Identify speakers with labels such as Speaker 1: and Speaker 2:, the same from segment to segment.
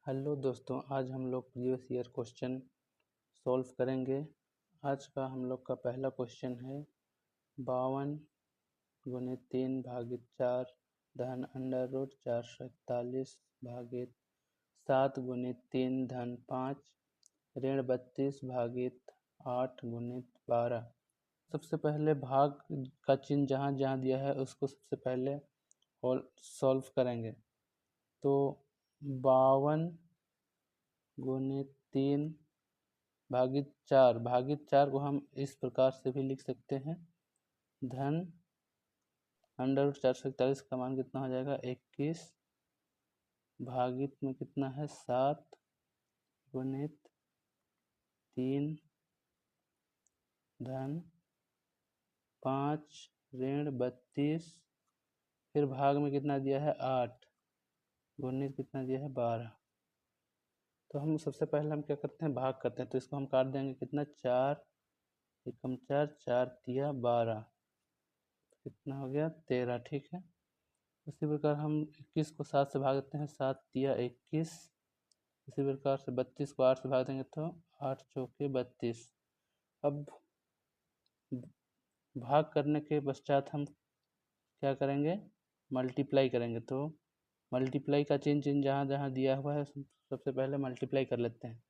Speaker 1: Hello दोस्तों, आज हम लोग प्रीवियस ईयर क्वेश्चन सॉल्व करेंगे। आज का हम लोग का पहला क्वेश्चन है 52 गुणित 3 भागित 4 धन अंडर रूट 441 भागित 7 गुणित 3 धन 5 ऋण 32 भागित 8 गुणित 12। सबसे पहले भाग का चिन्ह जहाँ जहाँ दिया है उसको सबसे पहले सॉल्व करेंगे। तो 52 गुणित 3 भागित 4 को हम इस प्रकार से भी लिख सकते हैं, धन अंडर रूट 441 का मान कितना हो जाएगा 21 भागित में कितना है 7 गुणित 3 धन 5 ऋण 32 फिर भाग में कितना दिया है 8 गुणित कितना दिया है 12। तो हम सबसे पहले हम क्या करते हैं, भाग करते हैं। तो इसको हम काट देंगे, कितना 4 एकम 4 4 तिया 12, कितना हो गया 13। ठीक है, उसी प्रकार हम 21 को 7 से भाग देते हैं, 7 तिया 21। इसी प्रकार से 32 को 8 से भाग देंगे तो 8 चौके 32। अब भाग करने के पश्चात हम क्या करेंगे, मल्टीप्लाई करेंगे। तो मल्टीप्लाई का चिन्ह जहाँ जहाँ दिया हुआ है सबसे पहले मल्टीप्लाई कर लेते हैं।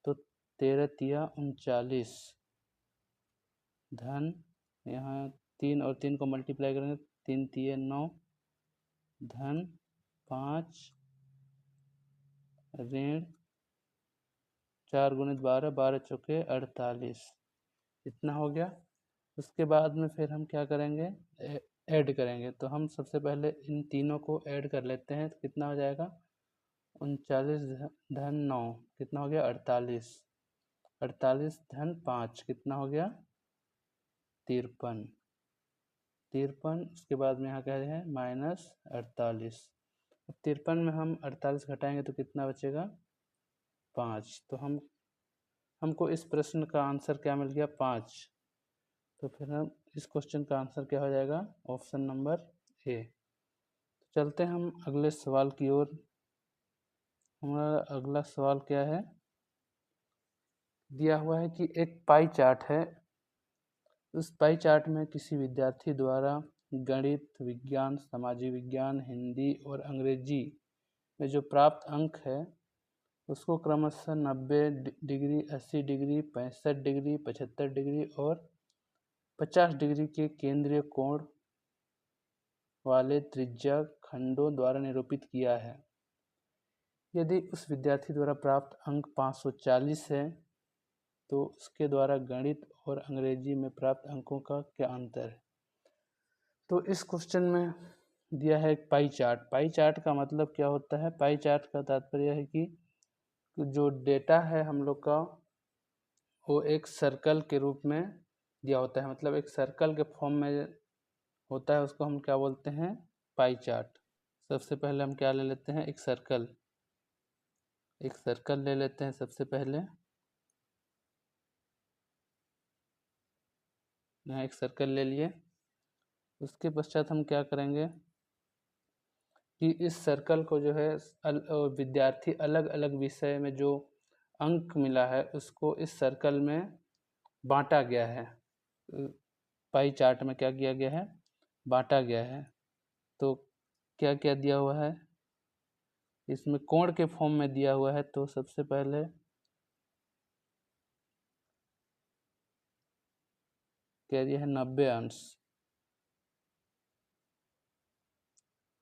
Speaker 1: तो 13 तिया 39 धन यहाँ 3 और 3 को मल्टीप्लाई करेंगे, 3 तिया 9 धन 5 ऋण 4 गुणित 12 12 चौके 48, इतना हो गया। उसके बाद में फिर हम क्या करेंगे, ऐड करेंगे। तो हम सबसे पहले इन तीनों को ऐड कर लेते हैं। तो कितना हो जाएगा 39 धन 9 कितना हो गया 48, 48 धन 5 कितना हो गया 53, 53। उसके बाद में यहाँ कह रहे हैं माइनस 48। अब 53 में हम 48 घटाएंगे तो कितना बचेगा 5। तो हमको इस प्रश्न का आंसर क्या मिल गया 5। तो फिर हम इस क्वेश्चन का आंसर क्या हो जाएगा, ऑप्शन नंबर ए। तो चलते हैं हम अगले सवाल की ओर। हमारा अगला सवाल क्या है, दिया हुआ है कि एक पाई चार्ट है। उस पाई चार्ट में किसी विद्यार्थी द्वारा गणित, विज्ञान, सामाजिक विज्ञान, हिंदी और अंग्रेजी में जो प्राप्त अंक है उसको क्रमशः 90 डिग्री, 80 डिग्री, 65 डिग्री, 75 डिग्री और 50 डिग्री के केंद्रीय कोण वाले त्रिज्या खंडों द्वारा निरूपित किया है। यदि उस विद्यार्थी द्वारा प्राप्त अंक 540 है तो उसके द्वारा गणित और अंग्रेजी में प्राप्त अंकों का क्या अंतर है। तो इस क्वेश्चन में दिया है एक पाई चार्ट। पाई चार्ट का मतलब क्या होता है, पाई चार्ट का तात्पर्य है कि जो डेटा है हम लोग का वो एक सर्कल के रूप में दिया होता है, मतलब एक सर्कल के फॉर्म में होता है, उसको हम क्या बोलते हैं पाई चार्ट। सबसे पहले हम क्या ले लेते हैं, एक सर्कल ले लेते हैं। सबसे पहले यहाँ एक सर्कल ले लिए। उसके पश्चात हम क्या करेंगे कि इस सर्कल को जो है विद्यार्थी अलग अलग विषय में जो अंक मिला है उसको इस सर्कल में बांटा गया है। पाई चार्ट में क्या किया गया है, बांटा गया है। तो क्या क्या दिया हुआ है, इसमें कोण के फॉर्म में दिया हुआ है। तो सबसे पहले क्या दिया है 90 अंश,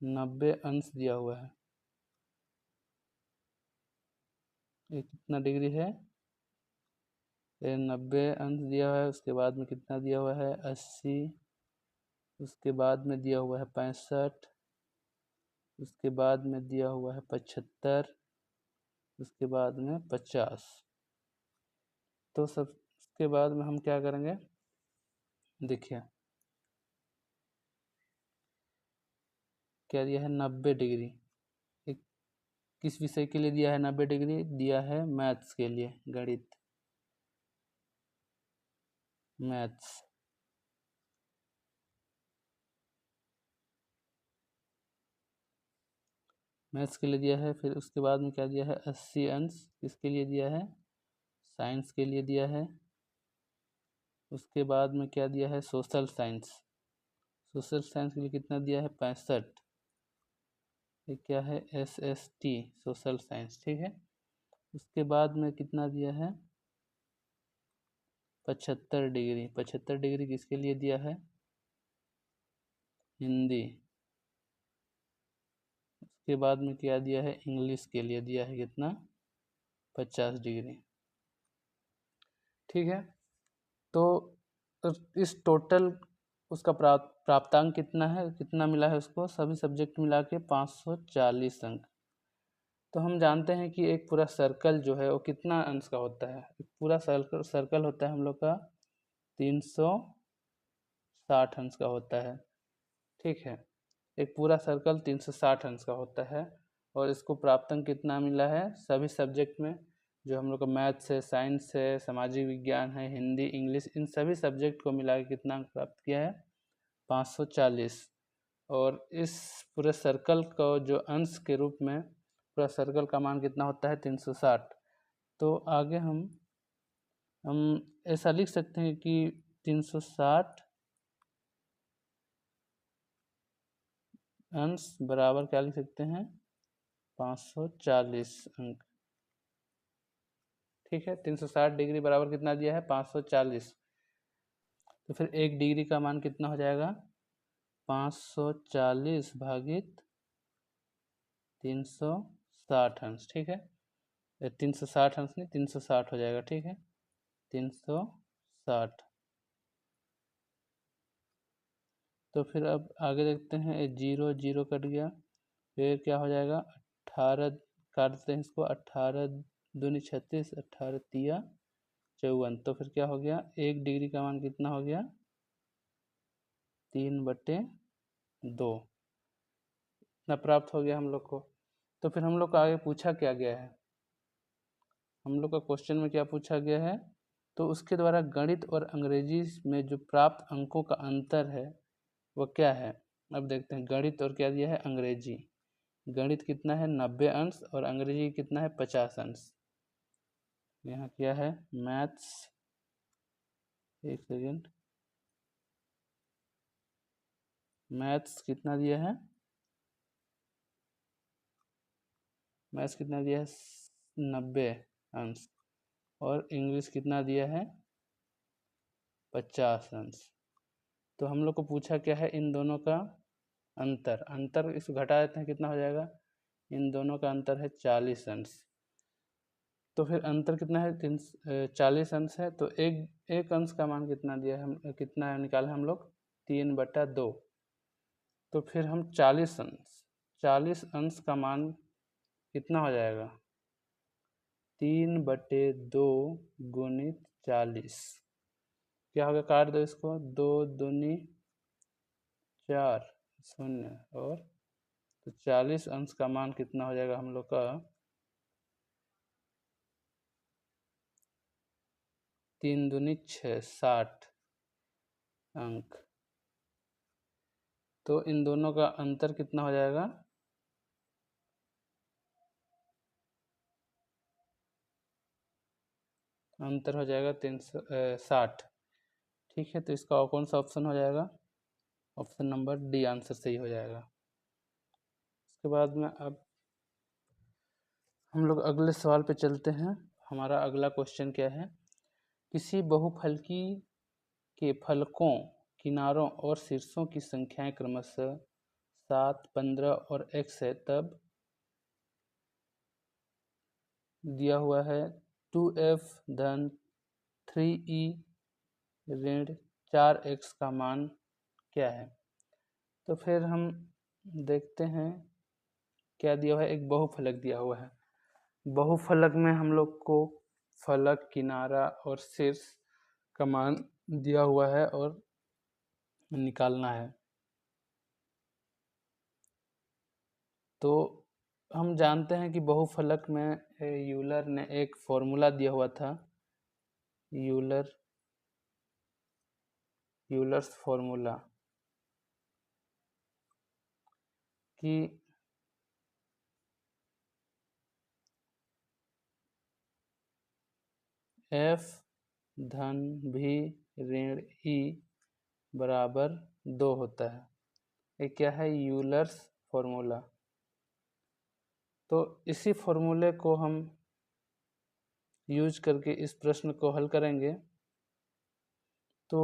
Speaker 1: 90 अंश दिया हुआ है। ये कितना डिग्री है, ये 90 अंश दिया हुआ है। उसके बाद में कितना दिया हुआ है 80, उसके बाद में दिया हुआ है 65, उसके बाद में दिया हुआ है 75, उसके बाद में 50। तो सब उसके बाद में हम क्या करेंगे, देखिए क्या दिया है 90 डिग्री। एक किस विषय के लिए दिया है 90 डिग्री, दिया है मैथ्स के लिए, गणित, मैथ्स। मैथ्स के लिए दिया है। फिर उसके बाद में क्या दिया है, 80 अंश किसके लिए दिया है, साइंस के लिए दिया है। उसके बाद में क्या दिया है, सोशल साइंस। सोशल साइंस के लिए कितना दिया है, 65। ये क्या है, SST सोशल साइंस, ठीक है। उसके बाद में कितना दिया है, 75 डिग्री। 75 डिग्री किसके लिए दिया है, हिंदी। उसके बाद में क्या दिया है, इंग्लिश के लिए दिया है कितना, 50 डिग्री, ठीक है। तो इस टोटल उसका प्राप्तांक कितना है, कितना मिला है उसको, सभी सब्जेक्ट मिला के 540 अंक। तो हम जानते हैं कि एक पूरा सर्कल जो है वो कितना अंश का होता है, एक पूरा सर्कल होता है हम लोग का 360 अंश का होता है, ठीक है। एक पूरा सर्कल 360 अंश का होता है। और इसको प्राप्तांक कितना मिला है, सभी सब्जेक्ट में, जो हम लोग का मैथ्स है, साइंस है, सामाजिक विज्ञान है, हिंदी, इंग्लिश, इन सभी सब्जेक्ट को मिला के कितना अंक प्राप्त किया है, 540। और इस पूरे सर्कल को जो अंश के रूप में, पूरा सर्कल का मान कितना होता है, 360। तो आगे हम ऐसा लिख सकते हैं कि 360 अंश बराबर क्या लिख सकते हैं, 540 अंक, ठीक है। 360 डिग्री बराबर कितना दिया है, 540। तो फिर एक डिग्री का मान कितना हो जाएगा, 540 भागित 360 अंश, ठीक है। 360 अंश नहीं, 360 हो जाएगा, ठीक है, 360। तो फिर अब आगे देखते हैं, 0 0 कट गया, फिर क्या हो जाएगा, 18 काटते हैं इसको, 18 दूनी 36, 18 तिया 54। तो फिर क्या हो गया, एक डिग्री का मान कितना हो गया, 3/2 इतना प्राप्त हो गया हम लोग को। तो फिर हम लोग को आगे पूछा क्या गया है, हम लोग का क्वेश्चन में क्या पूछा गया है, तो उसके द्वारा गणित और अंग्रेजी में जो प्राप्त अंकों का अंतर है वो क्या है। अब देखते हैं, गणित और क्या दिया है, अंग्रेजी। गणित कितना है, 90 अंश, और अंग्रेजी कितना है, 50 अंश। यहाँ क्या है, मैथ्स, एक सेकेंड, मैथ्स कितना दिया है, मैथ्स कितना दिया है, 90 अंश, और इंग्लिश कितना दिया है, 50 अंश। तो हम लोग को पूछा क्या है, इन दोनों का अंतर। अंतर इसको घटा देते हैं, कितना हो जाएगा, इन दोनों का अंतर है 40 अंश। तो फिर अंतर कितना है, 40 अंश है। तो एक अंश का मान कितना दिया है, हम कितना निकाले हम लोग, 3/2। तो फिर हम 40 अंश का मान कितना हो जाएगा, 3/2 गुणित 40। क्या होगा, काट दो इसको, 2 दूनी 4 शून्य, और तो 40 अंश का मान कितना हो जाएगा हम लोग का, 3 दूनी 6, 60 अंक। तो इन दोनों का अंतर कितना हो जाएगा, अंतर हो जाएगा 360, ठीक है। तो इसका कौन सा ऑप्शन हो जाएगा, ऑप्शन नंबर डी आंसर सही हो जाएगा। उसके बाद में अब हम लोग अगले सवाल पे चलते हैं। हमारा अगला क्वेश्चन क्या है, किसी बहुफलकी के फलकों, किनारों और शीर्षों की संख्याएं क्रमशः 7, 15 और x है, तब दिया हुआ है 2f धन 3e ऋण 4x का मान क्या है। तो फिर हम देखते हैं, क्या दिया हुआ है, एक बहुफलक दिया हुआ है। बहुफलक में हम लोग को फलक, किनारा और शीर्ष का मान दिया हुआ है और निकालना है। तो हम जानते हैं कि बहुफलक में यूलर ने एक फॉर्मूला दिया हुआ था, यूलर्स फॉर्मूला, कि F धन भी ऋण E बराबर 2 होता है। ये क्या है? Euler's formula. तो इसी फॉर्मूले को हम यूज करके इस प्रश्न को हल करेंगे। तो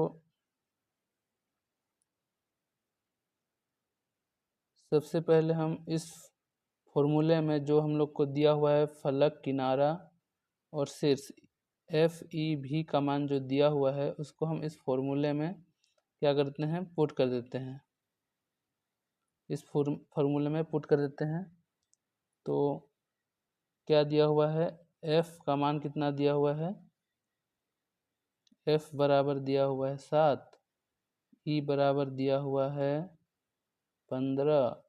Speaker 1: सबसे पहले हम इस फॉर्मूले में जो हम लोग को दिया हुआ है फलक, किनारा और शीर्ष FEV का मान जो दिया हुआ है उसको हम इस फॉर्मूले में क्या करते हैं? पुट कर देते हैं। इस फॉर्मूले में पुट कर देते हैं। तो क्या दिया हुआ है? F का मान कितना दिया हुआ है? F बराबर दिया हुआ है 7, E बराबर दिया हुआ है 15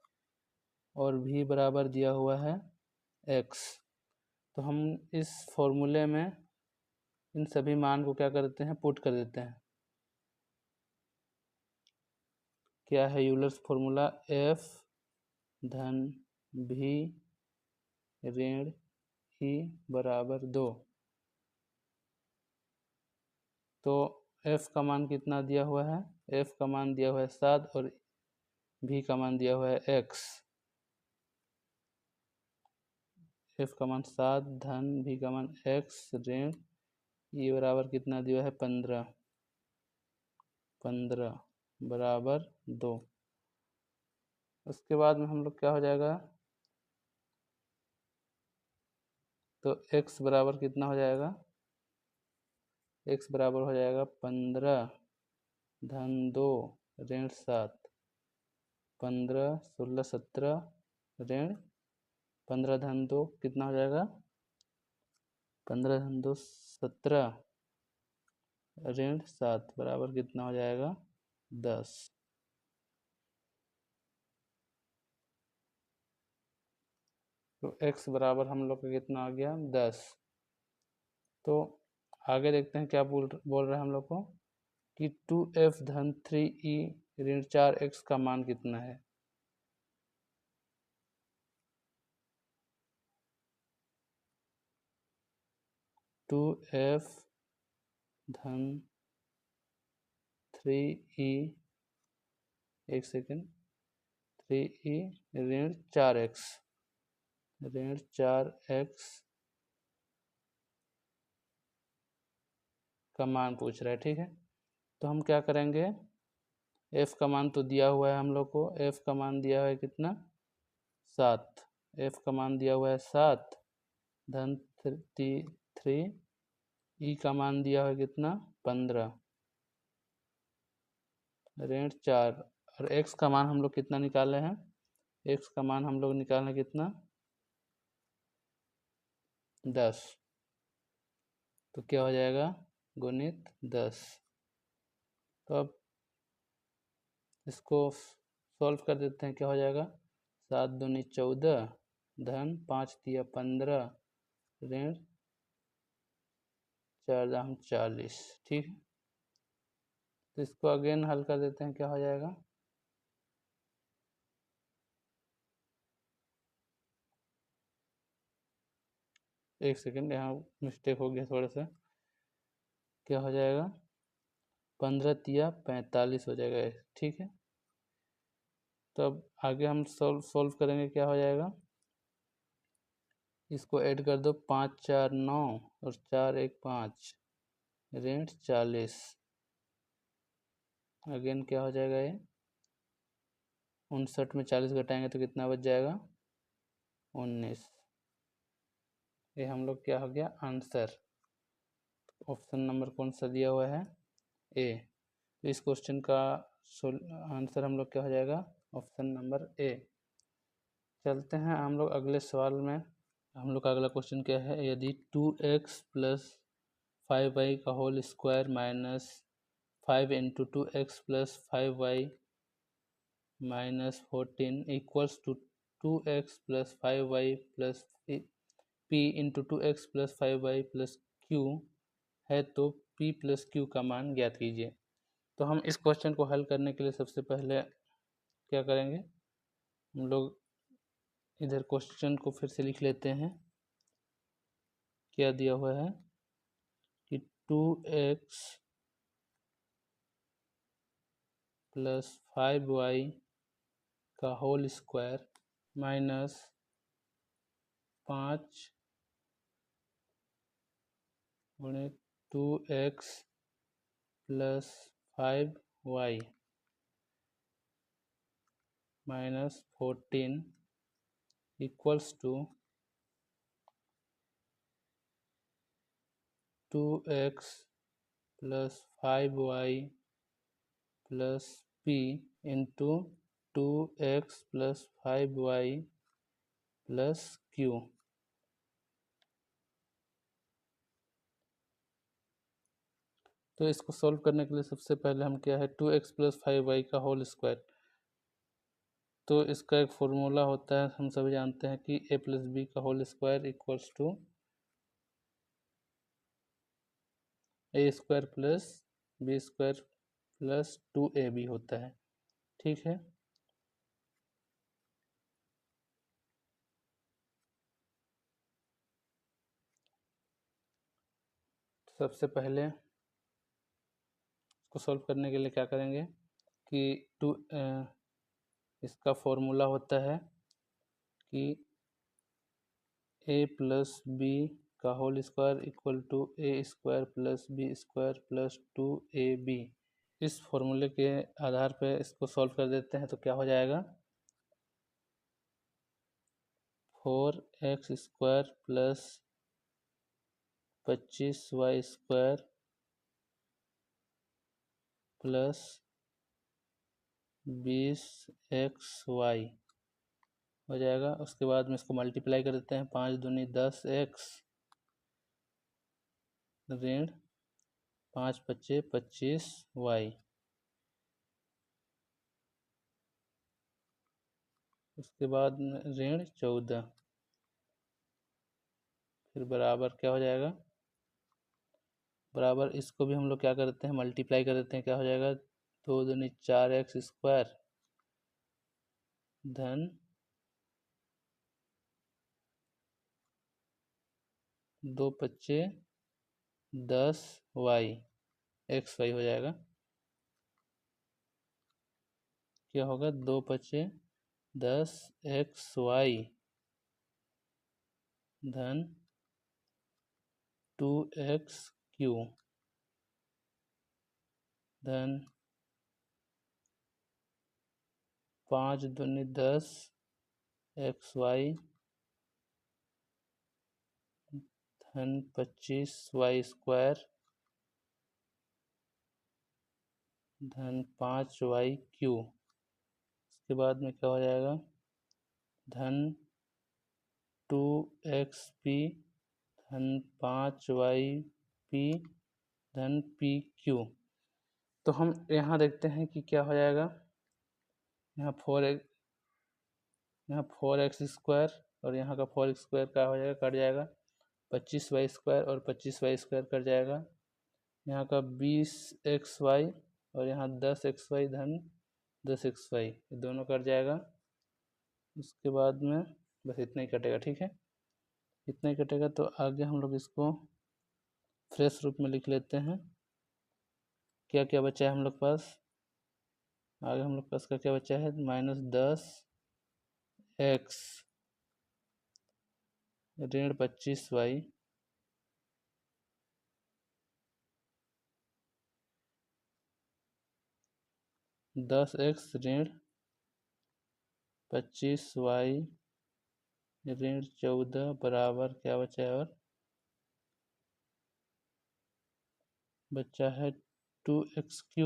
Speaker 1: और V बराबर दिया हुआ है X। तो हम इस फॉर्मूले में इन सभी मान को क्या करते हैं? पुट कर देते हैं। क्या है यूलर्स फॉर्मूला? F धन V ऋण E बराबर 2। तो F का मान कितना दिया हुआ है? F का मान दिया हुआ है 7 और V का मान दिया हुआ है X। F का मान 7 धन V का मान X ऋण E बराबर कितना दिया है? 15 बराबर 2। उसके बाद में हम लोग क्या हो जाएगा? तो X बराबर कितना हो जाएगा? X बराबर हो जाएगा 15 धन 2 ऋण 7। 15 16 17 ऋण 15 धन 2 कितना हो जाएगा? 15 धन 2 17 ऋण 7 बराबर कितना हो जाएगा? 10। तो x बराबर हम लोग का कितना आ गया? 10। तो आगे देखते हैं क्या बोल रहे हैं हम लोग को कि 2f धन 3e ऋण 4x का मान कितना है? टू एफ धन 3e, एक सेकेंड, 3e ऋण 4x का मान पूछ रहा है। ठीक है, तो हम क्या करेंगे? f का मान तो दिया हुआ है हम लोग को। f का मान दिया हुआ है कितना? 7। f का मान दिया हुआ है 7 धन 3 ई का मान दिया हुआ है कितना? 15 ऋण 4 और x का मान हम लोग कितना निकाले हैं? x का मान हम लोग निकाले कितना? 10। तो क्या हो जाएगा? गुणित 10। तो अब इसको सॉल्व कर देते हैं। क्या हो जाएगा? 7 दूनी 14 धन 5 दिया 15 ऋण 4 दाम 40। ठीक है, तो इसको अगेन हल कर देते हैं। क्या हो जाएगा? एक सेकेंड, यहाँ मिस्टेक हो गया थोड़ा सा। क्या हो जाएगा? 15 तिया 45 हो जाएगा। ठीक है, तो अब आगे हम सोल्व करेंगे। क्या हो जाएगा? इसको ऐड कर दो। 5 4 9 और 4 1 5 ऋण 40। अगेन क्या हो जाएगा? ये 59 में 40 घटाएंगे तो कितना बच जाएगा? 19। ये हम लोग क्या हो गया? आंसर। ऑप्शन नंबर कौन सा दिया हुआ है? ए। तो इस क्वेश्चन का आंसर हम लोग क्या हो जाएगा? Option number A. चलते हैं हम लोग अगले सवाल में। हम लोग का अगला क्वेश्चन क्या है? यदि 2x प्लस 5y का whole square minus 5 into 2x plus 5y minus 14 equals to 2x plus 5y plus p into 2x plus 5y plus q है, तो p प्लस q का मान ज्ञात कीजिए। तो हम इस क्वेश्चन को हल करने के लिए सबसे पहले क्या करेंगे? हम लोग इधर क्वेश्चन को फिर से लिख लेते हैं। क्या दिया हुआ है 2x प्लस 5y का होल स्क्वायर माइनस 5 गुणे 2x plus 5y minus 14 equals to 2x plus 5y plus p into 2x plus 5y plus q। तो इसको सॉल्व करने के लिए सबसे पहले हम क्या है 2x प्लस 5y का होल स्क्वायर, तो इसका एक फॉर्मूला होता है, हम सभी जानते हैं कि a प्लस बी का whole square equals to A square plus B square plus 2ab होता है। ठीक है, सबसे पहले इसको सॉल्व करने के लिए क्या करेंगे कि इसका फॉर्मूला होता है कि a प्लस बी का whole square equal to A square plus B square plus 2ab। इस फॉर्मूले के आधार पर इसको सॉल्व कर देते हैं तो क्या हो जाएगा 4x square plus 25y square plus 20xy हो जाएगा। उसके बाद में इसको मल्टीप्लाई कर देते हैं, 5 दूनी 10x ऋण 5 पच्चे 25y, उसके बाद में ऋण 14, फिर बराबर क्या हो जाएगा, बराबर इसको भी हम लोग क्या करते हैं मल्टीप्लाई कर देते हैं, क्या हो जाएगा 2 दूनी 4x स्क्वायर धन 2 पच्चे 10y xy हो जाएगा। क्या होगा 2 पच्चे 10xy धन 2xq धन 5 दूनी 10xy धन 25y स्क्वायर धन 5yq। इसके बाद में क्या हो जाएगा धन 2xp धन 5yp धन pq। तो हम यहाँ देखते हैं कि क्या हो जाएगा, यहाँ 4x स्क्वायर और यहाँ का 4x स्क्वायर क्या हो जाएगा कट जाएगा, 25y स्क्वायर और 25y स्क्वायर कट जाएगा, यहाँ का 20xy और यहाँ 10xy धन 10xy ये दोनों कट जाएगा। उसके बाद में बस इतना ही कटेगा। ठीक है, इतना ही कटेगा। तो आगे हम लोग इसको फ्रेश रूप में लिख लेते हैं। क्या क्या बचा है हम लोग पास, आगे हम लोग पास का क्या बचा है -10x ऋण 25y 10x ऋण 25y ऋण 14 बराबर क्या बचा है, और बचा है 2xq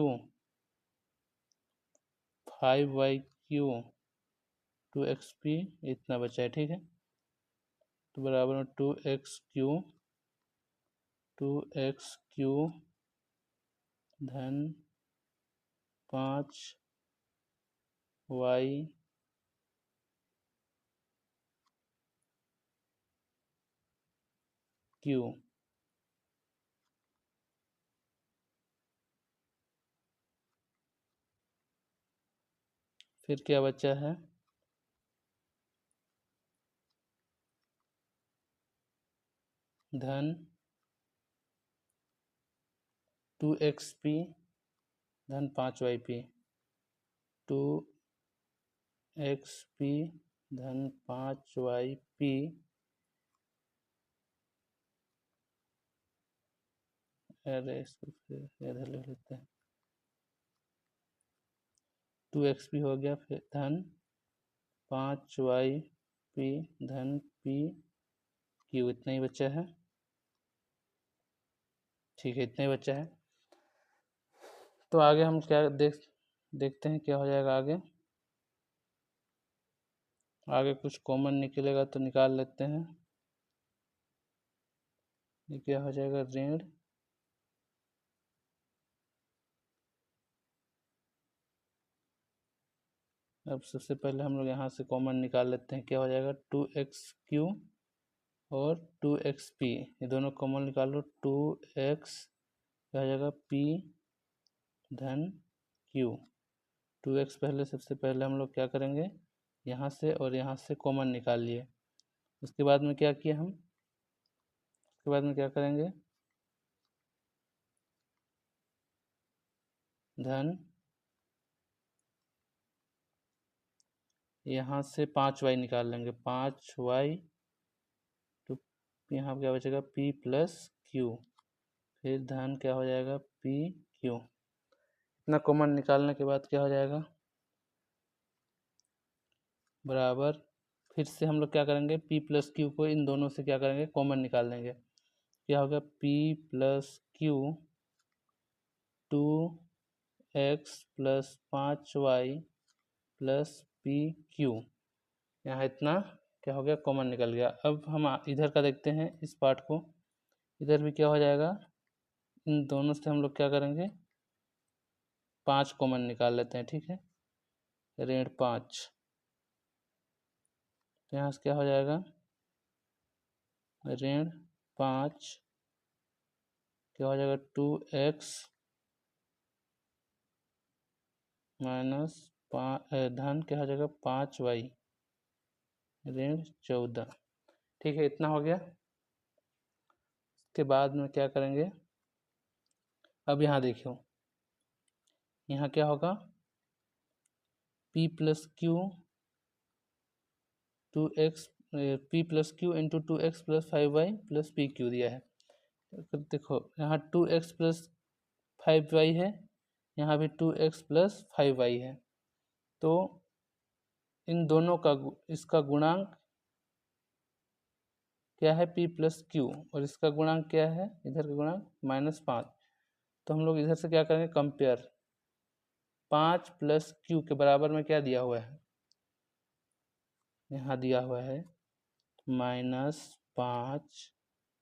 Speaker 1: 5yq 2xp इतना बचा है। ठीक है, तो बराबर में 2xq धन 5y q। फिर क्या बचा है धन 2xp धन 5yp, 2xp धन 5yp, अरे इसको फिर इधर लिख लेते हैं, 2xp हो गया, फिर धन 5yp धन pq, इतना ही बचा है। ठीक है, इतना ही बचा है। तो आगे हम क्या देखते हैं क्या हो जाएगा आगे। आगे कुछ कॉमन निकलेगा तो निकाल लेते हैं। ये क्या हो जाएगा, ऋण अब सबसे पहले हम लोग यहाँ से कॉमन निकाल लेते हैं, क्या हो जाएगा 2xq और 2xp, ये दोनों कॉमन निकाल लो। 2x क्या हो जाएगा p धन q, 2x पहले सबसे पहले हम लोग क्या करेंगे, यहाँ से और यहाँ से कॉमन निकाल लिए। उसके बाद में क्या किया हम, उसके बाद में क्या करेंगे, धन यहाँ से 5y निकाल लेंगे, 5y, तो यहाँ क्या बचेगा p प्लस q, फिर धन क्या हो जाएगा p q। इतना कॉमन निकालने के बाद क्या हो जाएगा, बराबर, फिर से हम लोग क्या करेंगे, p प्लस q को इन दोनों से क्या करेंगे, कॉमन निकाल देंगे। क्या होगा p plus q 2x plus 5y plus pq, यहाँ इतना क्या हो गया, कॉमन निकल गया। अब हम इधर का देखते हैं इस पार्ट को, इधर भी क्या हो जाएगा, इन दोनों से हम लोग क्या करेंगे, 5 कॉमन निकाल लेते हैं। ठीक है, ऋण 5, तो यहाँ से क्या हो जाएगा, ऋण 5 क्या हो जाएगा 2x माइनस धन क्या हो जाएगा 5y ऋण 14। ठीक है, इतना हो गया। इसके बाद में क्या करेंगे, अब यहाँ देखियो, यहाँ क्या होगा, p plus Q 2x, p plus Q into 2x plus 5y plus P Q दिया है। तो देखो यहाँ 2x प्लस 5y है, यहाँ भी 2x प्लस 5y है, तो इन दोनों का इसका गुणांक क्या है, p प्लस क्यू, और इसका गुणांक क्या है, इधर का गुणांक -5। तो हम लोग इधर से क्या करेंगे, कंपेयर, 5 प्लस क्यू के बराबर में क्या दिया हुआ है, यहाँ दिया हुआ है -5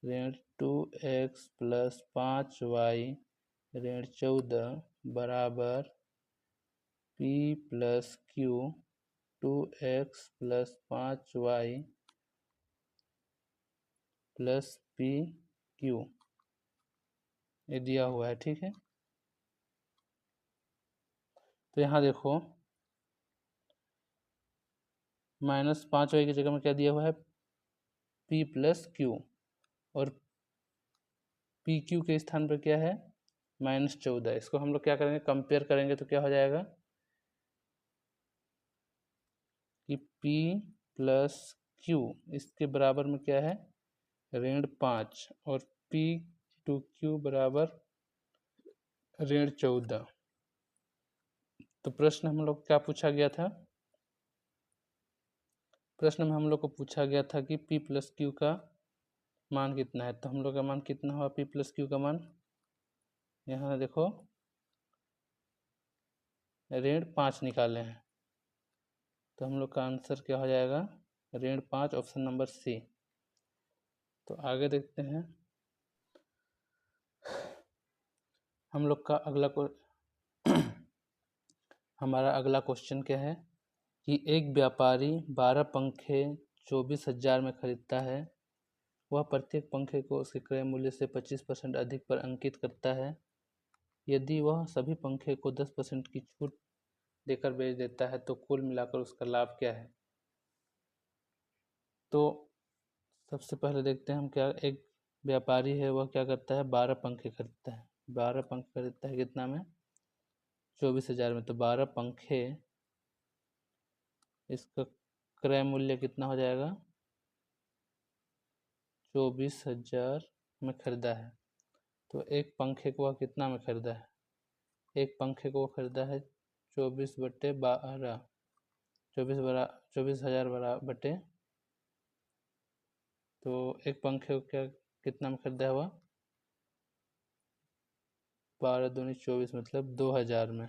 Speaker 1: ऋण 2x प्लस 5y ऋण 14 बराबर p plus Q 2x plus 5y plus P Q, ये दिया हुआ है। ठीक है, तो यहाँ देखो -5y की जगह में क्या दिया हुआ है, p प्लस क्यू, और पी क्यू के स्थान पर क्या है -14। इसको हम लोग क्या करेंगे, कंपेयर करेंगे, तो क्या हो जाएगा कि p प्लस क्यू इसके बराबर में क्या है, ऋण 5, और p टू क्यू बराबर ऋण 14। तो प्रश्न हम लोग क्या पूछा गया था, प्रश्न में हम लोग को पूछा गया था कि p प्लस क्यू का मान कितना है। तो हम लोग का मान कितना हुआ, p प्लस क्यू का मान, यहाँ देखो ऋण 5 निकाले हैं, तो हम लोग का आंसर क्या हो जाएगा, ऋण 5, ऑप्शन नंबर सी। तो आगे देखते हैं, हम लोग का अगला हमारा अगला क्वेश्चन क्या है कि एक व्यापारी 12 पंखे 24,000 में खरीदता है, वह प्रत्येक पंखे को उसके क्रय मूल्य से 25% अधिक पर अंकित करता है। यदि वह सभी पंखे को 10% की छूट देकर बेच देता है तो कुल मिलाकर उसका लाभ क्या है। तो सबसे पहले देखते हैं हम, क्या एक व्यापारी है वह क्या करता है, 12 पंखे खरीदता है, 12 पंखे खरीदता है कितना में? 24,000 में। तो 12 पंखे, इसका क्रय मूल्य कितना हो जाएगा? 24,000 में खरीदा है। तो एक पंखे को वह कितना में खरीदा है? एक पंखे को खरीदा है 24/12, 24,000 बटे, तो एक पंखे को क्या कितना में खरीदा हुआ? 12 दूनी 24, मतलब 2,000 में।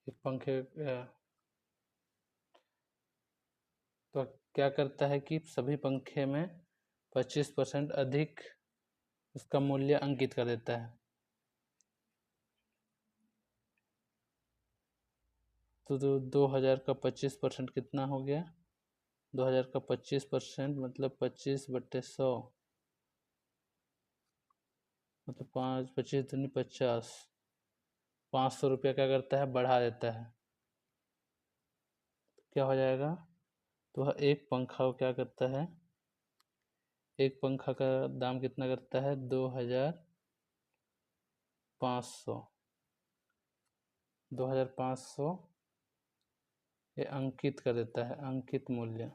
Speaker 1: एक पंखे तो क्या करता है कि सभी पंखे में 25% अधिक उसका मूल्य अंकित कर देता है। तो 2,000 का 25% कितना हो गया? 2,000 का 25% मतलब 25/100, मतलब 5, 25 दूनी 50, 500 रुपया क्या करता है? बढ़ा देता है। क्या हो जाएगा? तो वह एक पंखा को क्या करता है? एक पंखा का दाम कितना करता है? 2,500, 2,500 ये अंकित कर देता है, अंकित मूल्य।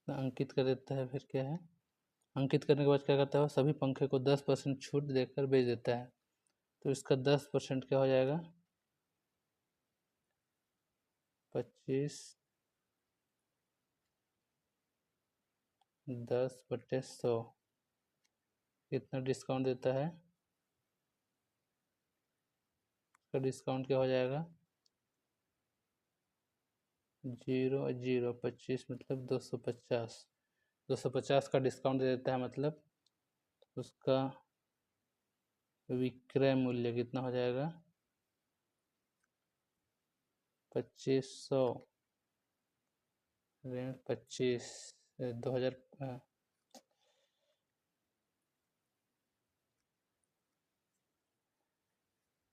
Speaker 1: अंकित कर देता है, फिर क्या है? अंकित करने के बाद क्या करता है? सभी पंखे को 10% छूट देकर बेच देता है। तो इसका 10% क्या हो जाएगा? 25, 10/100 कितना डिस्काउंट देता है? इसका डिस्काउंट क्या हो जाएगा? 0 25 मतलब 250, 250 का डिस्काउंट दे देता है, मतलब उसका विक्रय मूल्य कितना हो जाएगा? 2500 ऋण 25, 2,000,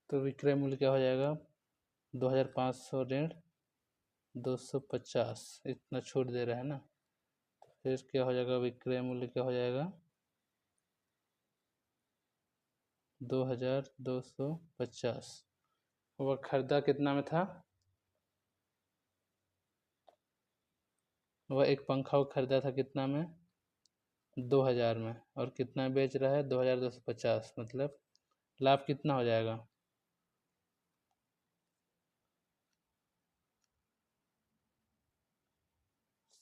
Speaker 1: तो विक्रय मूल्य क्या हो जाएगा? 2,500 ऋण 250, इतना छूट दे रहा है ना। तो फिर क्या हो जाएगा? विक्रय मूल्य क्या हो जाएगा? 2,250। वह खरीदा कितना में था? वह एक पंखा को खरीदा था कितना में? 2,000 में। और कितना बेच रहा है? 2,250, मतलब लाभ कितना हो जाएगा?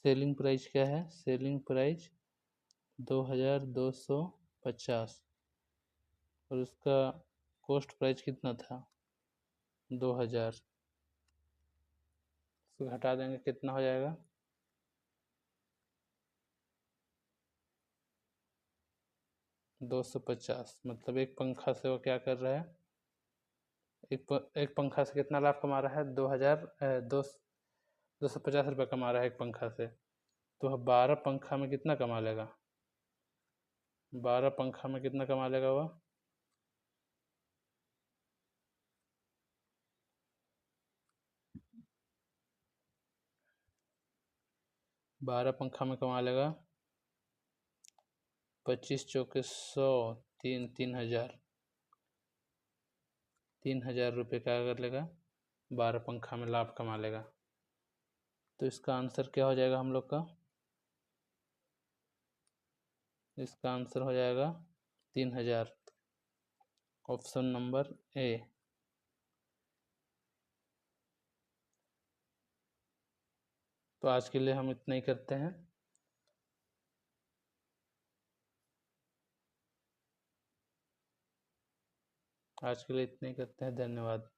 Speaker 1: सेलिंग प्राइस क्या है? सेलिंग प्राइस 2,250, और उसका कॉस्ट प्राइस कितना था? 2,000। उसको घटा देंगे, कितना हो जाएगा? 250, मतलब एक पंखा से वो क्या कर रहा है? एक पंखा से कितना लाभ कमा रहा है? 2,250 रुपये कमा रहा है एक पंखा से। तो वह 12 पंखा में कितना कमा लेगा? 12 पंखा में कितना कमा लेगा वह? 12 पंखा में कमा लेगा 25 चौके 100, 3,000, 3,000 रुपये क्या कर लेगा? 12 पंखा में लाभ कमा लेगा। तो इसका आंसर क्या हो जाएगा हम लोग का? इसका आंसर हो जाएगा 3,000, ऑप्शन नंबर ए। तो आज के लिए हम इतना ही करते हैं। आज के लिए इतना ही करते हैं। धन्यवाद।